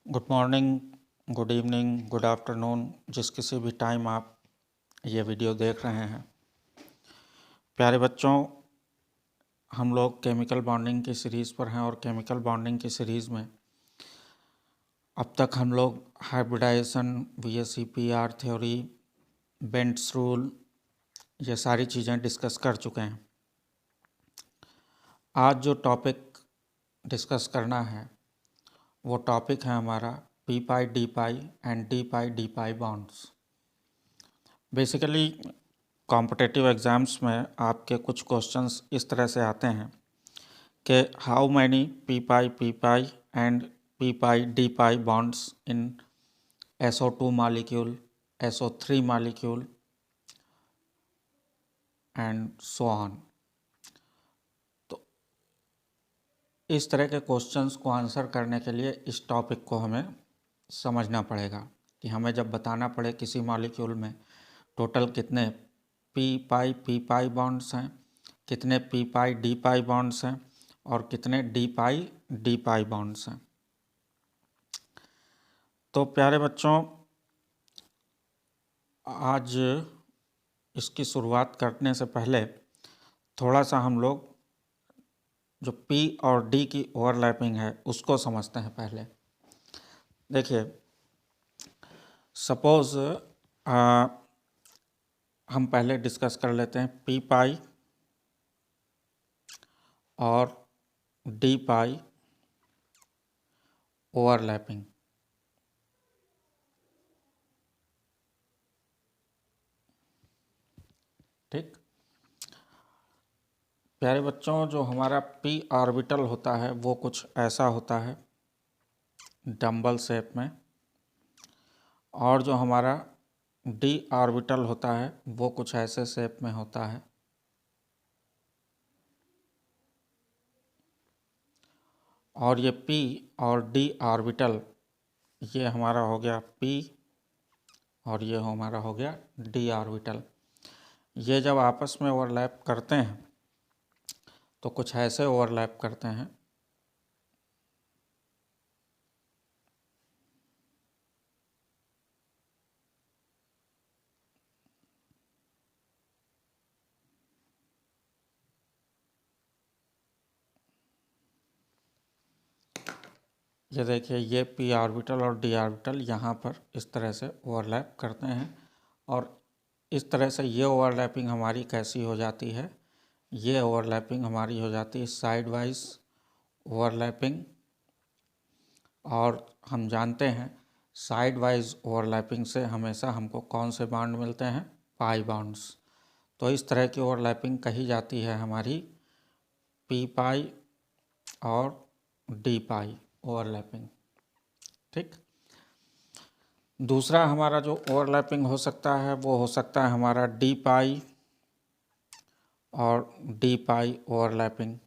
Good morning, good evening, good afternoon, जिस किसी भी टाइम आप ये वीडियो देख रहे हैं। प्यारे बच्चों, हम लोग केमिकल बॉन्डिंग की सीरीज़ पर हैं और केमिकल बॉन्डिंग की सीरीज़ में अब तक हम लोग hybridisation, VSEPR theory, Bent's rule, ये सारी चीज़ें डिस्कस कर चुके हैं। आज जो टॉपिक डिस्कस करना है वो टॉपिक है हमारा P pi D pi and D pi bonds. Basically competitive exams में आपके कुछ क्वेश्चंस इस तरह से आते हैं कि how many P pi and P pi D pi bonds in SO2 molecule, SO3 molecule and so on. तो इस तरह के क्वेश्चंस को आंसर करने के लिए इस टॉपिक को हमें समझना पड़ेगा कि हमें जब बताना पड़े किसी मॉलिक्यूल में टोटल कितने पी पाई बॉन्ड्स हैं, कितने पी पाई बॉन्ड्स हैं और कितने डी पाई बॉन्ड्स हैं। तो प्यारे बच्चों, आज इसकी शुरुआत करने से पहले थोड़ा सा हम लोग जो पी और डी की ओवरलैपिंग है उसको समझते हैं। पहले देखिए, सपोज़ हम पहले डिस्कस कर लेते हैं पी पाई और डी पाई ओवरलैपिंग। ठीक, प्यारे बच्चों, जो हमारा पी ऑर्बिटल होता है वो कुछ ऐसा होता है डंबल शेप में, और जो हमारा डी ऑर्बिटल होता है वो कुछ ऐसे शेप में होता है। और ये पी और डी ऑर्बिटल, ये हमारा हो गया पी और ये हमारा हो गया डी ऑर्बिटल। ये जब आपस में ओवरलैप करते हैं तो कुछ ऐसे ओवरलैप करते हैं। ये देखिए, ये पी ऑर्बिटल और डी ऑर्बिटल यहाँ पर इस तरह से ओवरलैप करते हैं, और इस तरह से ये ओवरलैपिंग हमारी कैसी हो जाती है, ये ओवरलैपिंग हमारी हो जाती है साइड वाइज ओवरलैपिंग। और हम जानते हैं साइड वाइज ओवरलैपिंग से हमेशा हमको कौन से बॉन्ड मिलते हैं, पाई बॉन्ड्स। तो इस तरह की ओवरलैपिंग कही जाती है हमारी पी पाई और डी पाई ओवरलैपिंग। ठीक, दूसरा हमारा जो ओवरलैपिंग हो सकता है वो हो सकता है हमारा डी पाई और डी पाई ओवरलैपिंग।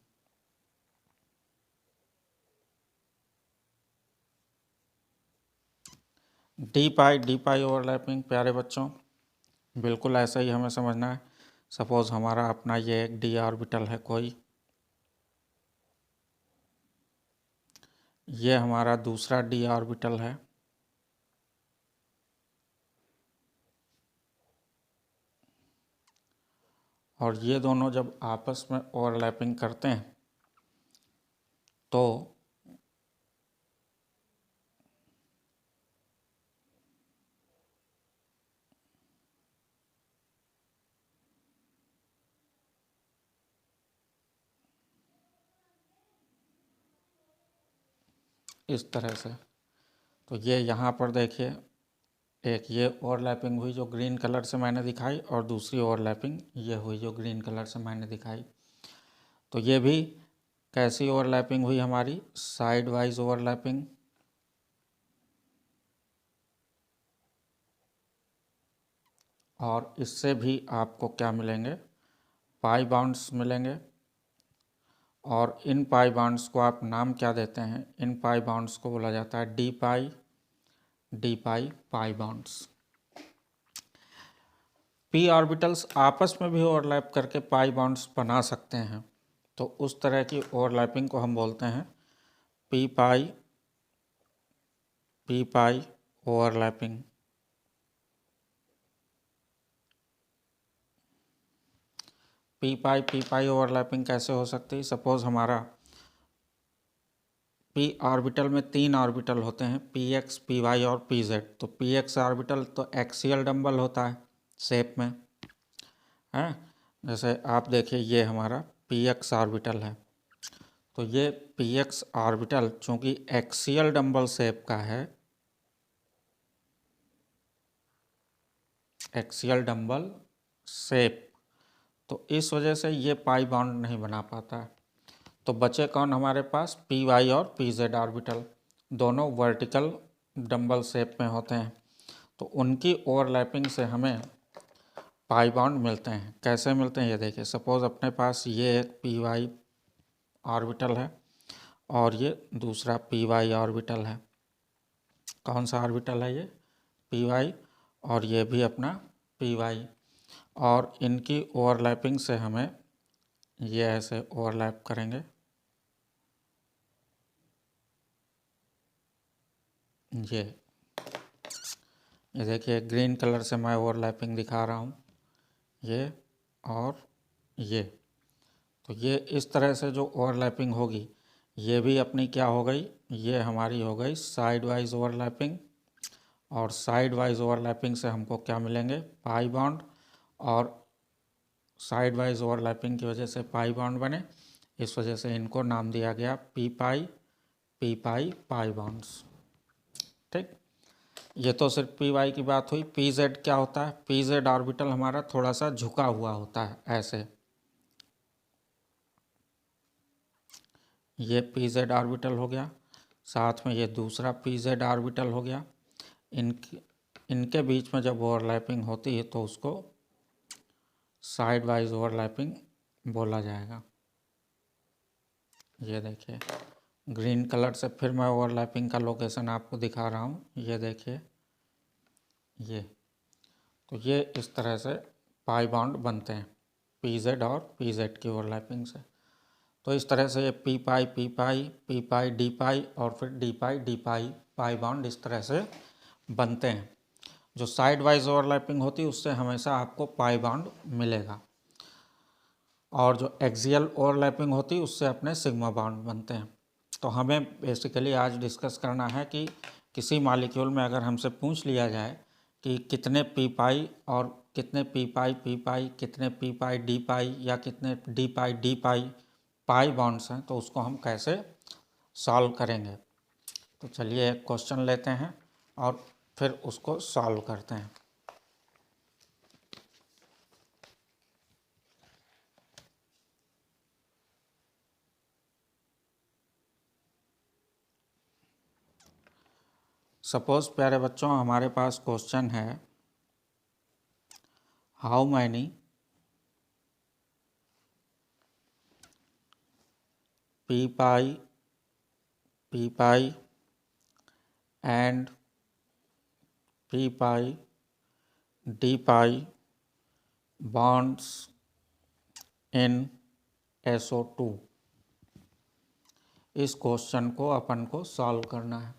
डी पाई ओवरलैपिंग प्यारे बच्चों बिल्कुल ऐसा ही हमें समझना है। सपोज़ हमारा अपना ये एक डी ऑर्बिटल है कोई, ये हमारा दूसरा डी ऑर्बिटल है, और ये दोनों जब आपस में ओवरलैपिंग करते हैं तो इस तरह से, तो ये यहाँ पर देखिए, एक ये ओवरलैपिंग हुई जो ग्रीन कलर से मैंने दिखाई, और दूसरी ओवरलैपिंग ये हुई जो ग्रीन कलर से मैंने दिखाई। तो ये भी कैसी ओवरलैपिंग हुई हमारी, साइड वाइज ओवरलैपिंग। और इससे भी आपको क्या मिलेंगे, पाई बॉन्ड्स मिलेंगे। और इन पाई बॉन्ड्स को आप नाम क्या देते हैं, इन पाई बॉन्ड्स को बोला जाता है D pi bonds. P orbitals आपस में भी ओवरलैप करके पाई बॉन्ड्स बना सकते हैं, तो उस तरह की ओवरलैपिंग को हम बोलते हैं पी पाई पी पाई ओवरलैपिंग। पी पाई ओवरलैपिंग कैसे हो सकती है? सपोज हमारा पी ऑर्बिटल में 3 ऑर्बिटल होते हैं, पी एक्स, पी वाई और पी जेड। तो पी एक्स ऑर्बिटल तो एक्सियल डंबल होता है शेप में, है। जैसे आप देखिए ये हमारा पी एक्स ऑर्बिटल है, तो ये पी एक्स ऑर्बिटल चूंकि एक्सियल डंबल शेप का है, एक्सियल डंबल शेप, तो इस वजह से ये पाई बॉन्ड नहीं बना पाता है। तो बचे कौन हमारे पास? पी वाई और पी जेड ऑर्बिटल, दोनों वर्टिकल डंबल शेप में होते हैं। तो उनकी ओवरलैपिंग से हमें पाई बॉन्ड मिलते हैं। कैसे मिलते हैं ये देखिए। सपोज अपने पास ये एक पी वाई ऑर्बिटल है और ये दूसरा पी वाई ऑर्बिटल है। कौन सा ऑर्बिटल है ये? पी वाई, और ये भी अपना पी वाई। और इनकी ओवरलैपिंग से हमें ये ऐसे ओवरलैप करेंगे, ये देखिए ग्रीन कलर से मैं ओवरलैपिंग दिखा रहा हूँ, ये और ये। तो ये इस तरह से जो ओवरलैपिंग होगी, ये भी अपनी क्या हो गई? ये हमारी हो गई साइड वाइज ओवरलैपिंग। और साइड वाइज ओवरलैपिंग से हमको क्या मिलेंगे? Pi bond. और साइड वाइज ओवरलैपिंग की वजह से पाई बॉन्ड बने, इस वजह से इनको नाम दिया गया पी पाई पाई बॉन्ड्स। ठीक, ये तो सिर्फ पी वाई की बात हुई। पी जेड क्या होता है? पी जेड ऑर्बिटल हमारा थोड़ा सा झुका हुआ होता है ऐसे, ये पी जेड ऑर्बिटल हो गया, साथ में ये दूसरा पी जेड ऑर्बिटल हो गया। इनके बीच में जब ओवरलैपिंग होती है तो उसको साइड वाइज ओवरलैपिंग बोला जाएगा। ये देखिए ग्रीन कलर से फिर मैं ओवरलैपिंग का लोकेशन आपको दिखा रहा हूँ, ये देखिए ये। तो ये इस तरह से पाई बॉन्ड बनते हैं पी जेड और पी जेड की ओवरलैपिंग से। तो इस तरह से ये पी पाई डी पाई और फिर डी पाई पाई बॉन्ड इस तरह से बनते हैं। जो साइड वाइज ओवरलैपिंग होती है उससे हमेशा आपको पाई बॉन्ड मिलेगा, और जो एक्सियल ओवरलैपिंग होती है उससे अपने सिग्मा बॉन्ड बनते हैं। तो हमें बेसिकली आज डिस्कस करना है कि किसी मॉलिक्यूल में अगर हमसे पूछ लिया जाए कि कितने पी पाई और कितने पी पाई, कितने पी पाई डी पाई या कितने डी पाई पाई बॉन्ड्स हैं, तो उसको हम कैसे सॉल्व करेंगे। तो चलिए एक क्वेश्चन लेते हैं और फिर उसको सॉल्व करते हैं। सपोज प्यारे बच्चों हमारे पास क्वेश्चन है, how many P pi and P pi D pi bonds in SO2। इस क्वेश्चन को अपन को सॉल्व करना है।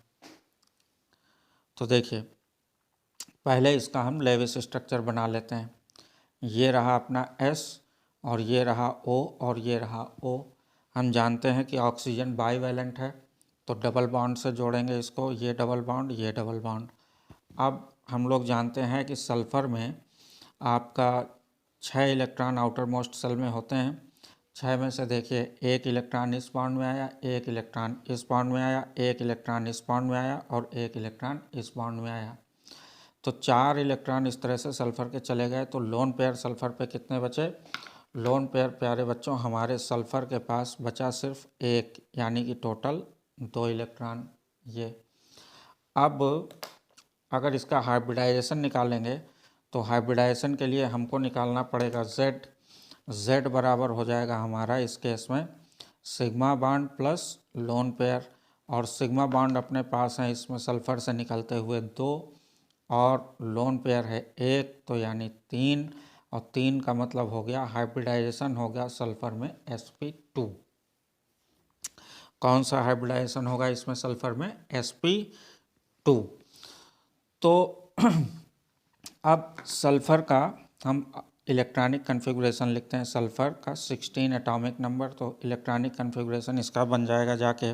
तो देखिए पहले इसका हम लेविस स्ट्रक्चर बना लेते हैं। ये रहा अपना S और ये रहा O और ये रहा O। हम जानते हैं कि ऑक्सीजन बाईवैलेंट है, तो डबल बॉन्ड से जोड़ेंगे इसको, ये डबल बॉन्ड, ये डबल बॉन्ड। अब हम लोग जानते हैं कि सल्फ़र में आपका 6 इलेक्ट्रॉन आउटर मोस्ट सेल में होते हैं। 6 में से देखिए एक इलेक्ट्रॉन इस बॉन्ड में आया, एक इलेक्ट्रॉन इस बॉन्ड में आया, एक इलेक्ट्रॉन इस बॉन्ड में आया और एक इलेक्ट्रॉन इस बॉन्ड में आया। तो 4 इलेक्ट्रॉन इस तरह से सल्फ़र के चले गए। तो लोन पेयर सल्फ़र पे कितने बचे? लोन पेयर प्यारे बच्चों हमारे सल्फ़र के पास बचा सिर्फ एक, यानी कि टोटल 2 इलेक्ट्रॉन ये। अब अगर इसका हाइब्रिडाइजेशन निकालेंगे तो हाइब्रिडाइजेशन के लिए हमको निकालना पड़ेगा Z बराबर हो जाएगा हमारा इस केस में sigma bond plus lone pair, और सिग्मा बॉन्ड अपने पास है इसमें सल्फ़र से निकलते हुए 2 और लोन पेयर है 1, तो यानी 3, और 3 का मतलब हो गया हाइब्रिडाइजेशन हो गया सल्फ़र में sp2। कौन सा हाइब्रिडाइजेशन होगा इसमें सल्फ़र में? 2। तो अब सल्फ़र का हम इलेक्ट्रॉनिक कन्फिगुरेशन लिखते हैं। सल्फ़र का 16 एटॉमिक नंबर, तो इलेक्ट्रॉनिक कन्फिगुरेशन इसका बन जाएगा जाके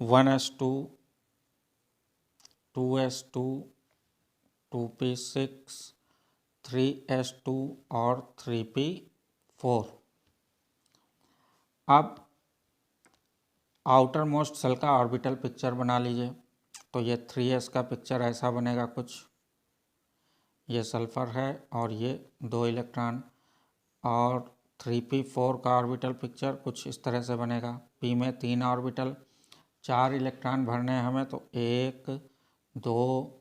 1s2 2s2 2p6 3s2 और 3p4। अब आउटर मोस्ट सेल का ऑर्बिटल पिक्चर बना लीजिए। तो ये 3s का पिक्चर ऐसा बनेगा कुछ, ये सल्फ़र है और ये 2 इलेक्ट्रॉन, और 3p4 का ऑर्बिटल पिक्चर कुछ इस तरह से बनेगा। p में 3 ऑर्बिटल, 4 इलेक्ट्रॉन भरने हैं हमें, तो 1 2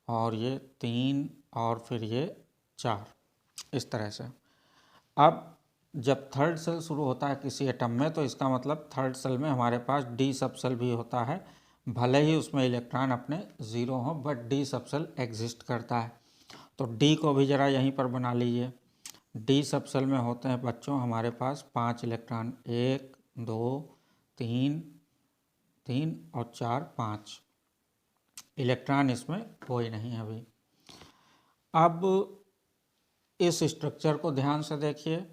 और ये 3 और फिर ये 4, इस तरह से। अब जब थर्ड सेल शुरू होता है किसी एटम में, तो इसका मतलब थर्ड सेल में हमारे पास डी सब सेल भी होता है, भले ही उसमें इलेक्ट्रॉन अपने 0 हो, बट डी सब सेल एग्जिस्ट करता है। तो डी को भी ज़रा यहीं पर बना लीजिए। डी सब सेल में होते हैं बच्चों हमारे पास 5 इलेक्ट्रॉन, 1 2 3 3 और 4 5 इलेक्ट्रॉन इसमें कोई नहीं है अभी। अब इस स्ट्रक्चर को ध्यान से देखिए,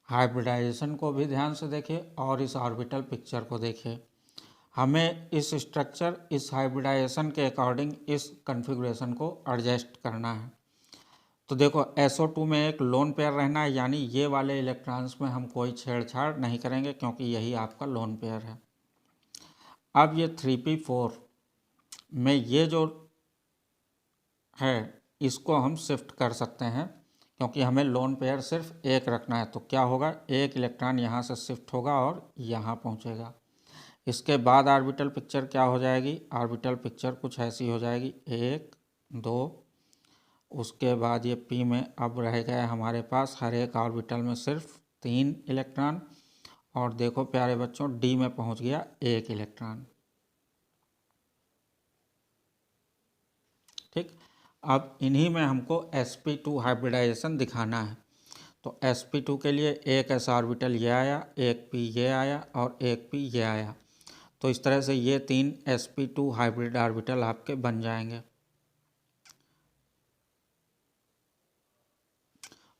हाइब्रिडाइजेशन को भी ध्यान से देखिए और इस ऑर्बिटल पिक्चर को देखिए। हमें इस स्ट्रक्चर, इस हाइब्रिडाइजेशन के अकॉर्डिंग इस कन्फिगुरेशन को एडजस्ट करना है। तो देखो SO2 में एक लोन पेयर रहना है, यानी ये वाले इलेक्ट्रॉन्स में हम कोई छेड़छाड़ नहीं करेंगे क्योंकि यही आपका लोन पेयर है। अब ये 3p4 में ये जो है इसको हम शिफ्ट कर सकते हैं, क्योंकि हमें लोन पेयर सिर्फ एक रखना है। तो क्या होगा, एक इलेक्ट्रॉन यहाँ से शिफ्ट होगा और यहाँ पहुँचेगा। इसके बाद ऑर्बिटल पिक्चर क्या हो जाएगी, ऑर्बिटल पिक्चर कुछ ऐसी हो जाएगी, 1 2, उसके बाद ये p में अब रह गया हमारे पास हर एक ऑर्बिटल में सिर्फ 3 इलेक्ट्रॉन, और देखो प्यारे बच्चों d में पहुँच गया 1 इलेक्ट्रॉन। ठीक, अब इन्हीं में हमको sp2 हाइब्रिडाइजेशन दिखाना है। तो sp2 के लिए एक s ऑर्बिटल ये आया, एक p ये आया और एक p ये आया। तो इस तरह से ये 3 sp2 हाइब्रिड ऑर्बिटल आपके बन जाएंगे।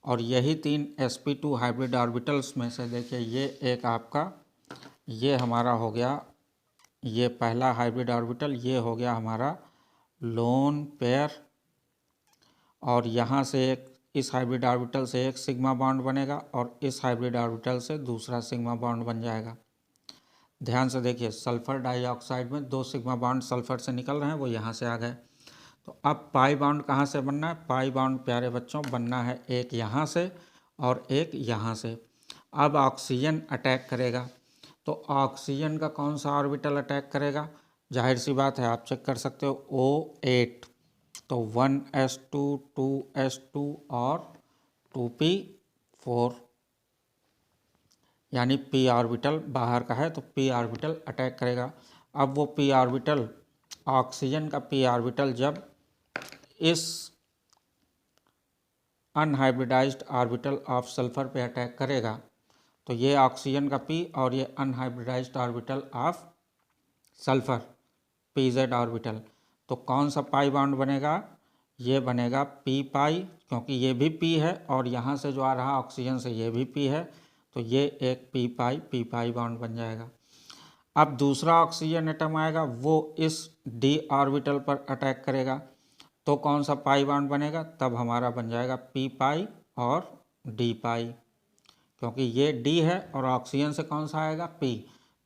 और यही 3 sp2 हाइब्रिड ऑर्बिटल्स में से देखिए ये एक आपका, ये हमारा हो गया, ये पहला हाइब्रिड ऑर्बिटल, ये हो गया हमारा लोन पेयर, और यहाँ से एक, इस हाइब्रिड ऑर्बिटल से एक सिग्मा बॉन्ड बनेगा और इस हाइब्रिड ऑर्बिटल से दूसरा सिग्मा बॉन्ड बन जाएगा। ध्यान से देखिए, सल्फ़र डाइऑक्साइड में 2 सिग्मा बॉन्ड सल्फ़र से निकल रहे हैं, वो यहाँ से आ गए। तो अब पाई बॉन्ड कहाँ से बनना है, पाई बॉन्ड प्यारे बच्चों बनना है एक यहाँ से और एक यहाँ से। अब ऑक्सीजन अटैक करेगा, तो ऑक्सीजन का कौन सा ऑर्बिटल अटैक करेगा, जाहिर सी बात है आप चेक कर सकते हो, O8। तो 1s2 2s2 और 2p4, यानी p ऑर्बिटल बाहर का है तो p ऑर्बिटल अटैक करेगा। अब वो p ऑर्बिटल, ऑक्सीजन का p ऑर्बिटल जब इस अनहाइब्रिडाइज्ड ऑर्बिटल ऑफ सल्फ़र पे अटैक करेगा, तो ये ऑक्सीजन का p और ये unhybridised orbital of sulphur pz orbital, तो कौन सा पाई बॉन्ड बनेगा, ये बनेगा p पाई, क्योंकि ये भी p है और यहाँ से जो आ रहा ऑक्सीजन से ये भी p है, तो ये एक p पाई बॉन्ड बन जाएगा। अब दूसरा ऑक्सीजन एटम आएगा, वो इस d ऑर्बिटल पर अटैक करेगा, तो कौन सा पाई बॉन्ड बनेगा, तब हमारा बन जाएगा p पाई और d पाई, क्योंकि ये d है और ऑक्सीजन से कौन सा आएगा p,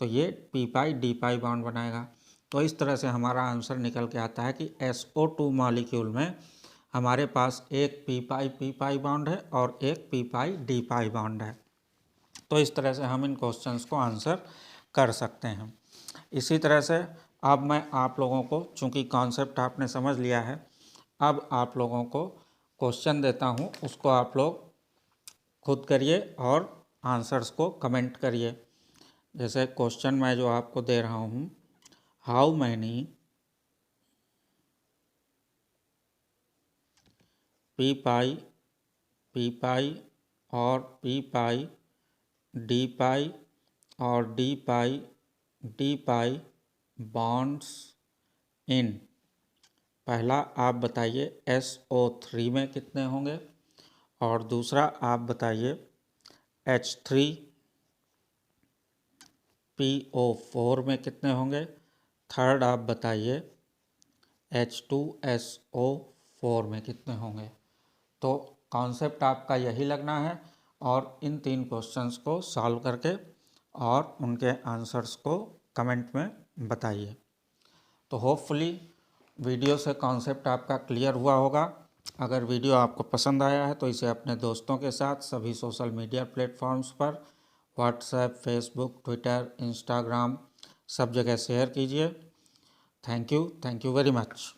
तो ये p पाई d पाई बॉन्ड बनाएगा। तो इस तरह से हमारा आंसर निकल के आता है कि SO2 मॉलिक्यूल में हमारे पास एक p पाई बॉन्ड है और एक p पाई d पाई बॉन्ड है। तो इस तरह से हम इन क्वेश्चंस को आंसर कर सकते हैं। इसी तरह से अब मैं आप लोगों को, चूँकि कॉन्सेप्ट आपने समझ लिया है, अब आप लोगों को क्वेश्चन देता हूँ, उसको आप लोग खुद करिए और आंसर्स को कमेंट करिए। जैसे क्वेश्चन मैं जो आपको दे रहा हूँ, हाउ मैनी p पाई और p पाई d पाई और d पाई bonds in पहला आप बताइए SO3 में कितने होंगे, और दूसरा आप बताइए H3PO4 में कितने होंगे। थर्ड आप बताइए H2SO4 में कितने होंगे। तो कॉन्सेप्ट आपका यही लगना है, और इन 3 क्वेश्चंस को सॉल्व करके और उनके आंसर्स को कमेंट में बताइए। तो होपफुली वीडियो से कॉन्सेप्ट आपका क्लियर हुआ होगा। अगर वीडियो आपको पसंद आया है तो इसे अपने दोस्तों के साथ सभी सोशल मीडिया प्लेटफॉर्म्स पर व्हाट्सएप, फेसबुक, ट्विटर, इंस्टाग्राम सब जगह शेयर कीजिए। Thank you very much.